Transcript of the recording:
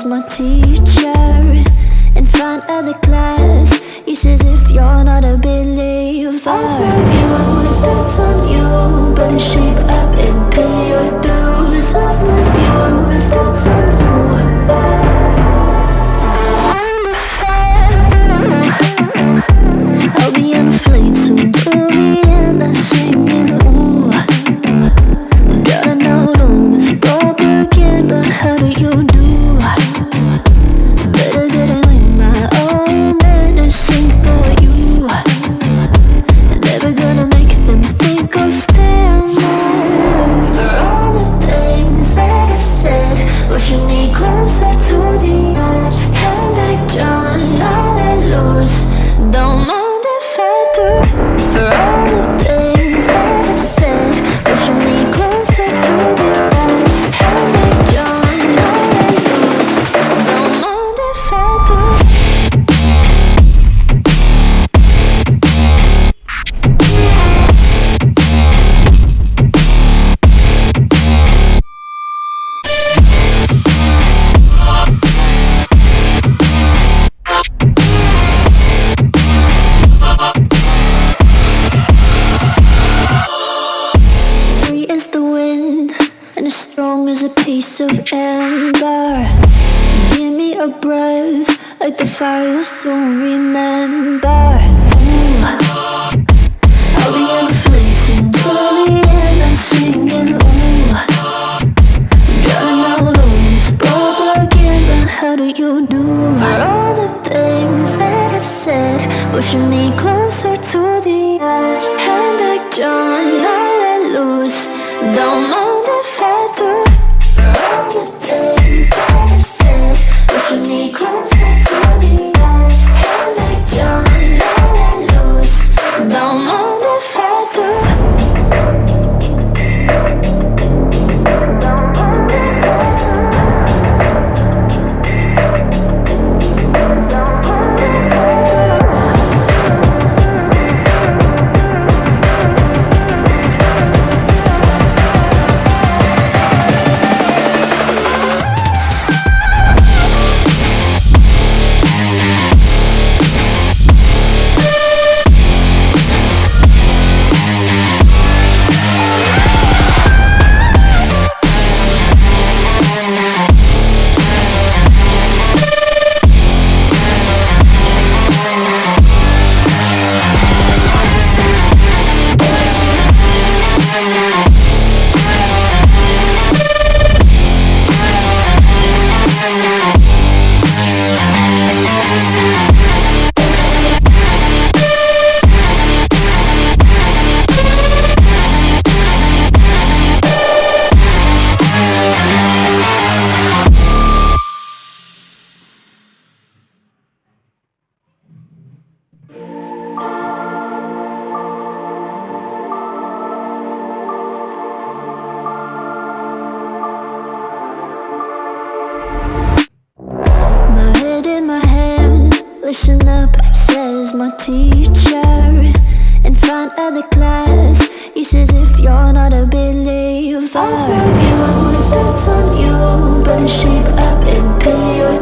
says my teacher in front of the class. He says if you're not a believer, I'll love you, is that's on you. Better shape up and pay your dues. I'll love you, is that's on you. I'll be on a flight soon to the end. I sing you. Gotta know all this propaganda. How do you do? Better that I learn my own medicine for you. Never gonna make them think I'll stand there. For all the things that I've said, pushing me closer to the edge. And I don't know that lose. Don't mind if I do. For all the things that I've said, pushing me closer to the edge. And I don't know that lose. Don't mind if I do. Free as the wind and as strong as a piece of amber. Give me a breath like the fire you'll soon remember. Ooh. I'll be on the fleet soon till the end. I'm singing. Ooh. Gotta know all this propaganda. How do you do? For all the things that I've said, pushing me closer to the edge. And I don't know that lose. Don't mind if I do. For all the things that I've said, pushing me closer to the edge. And I don't know that lose. Don't mind if I do. Listen up, says my teacher in front of the class. He says if you're not a believer, I'll love you, is that's on you. Better shape up and pay your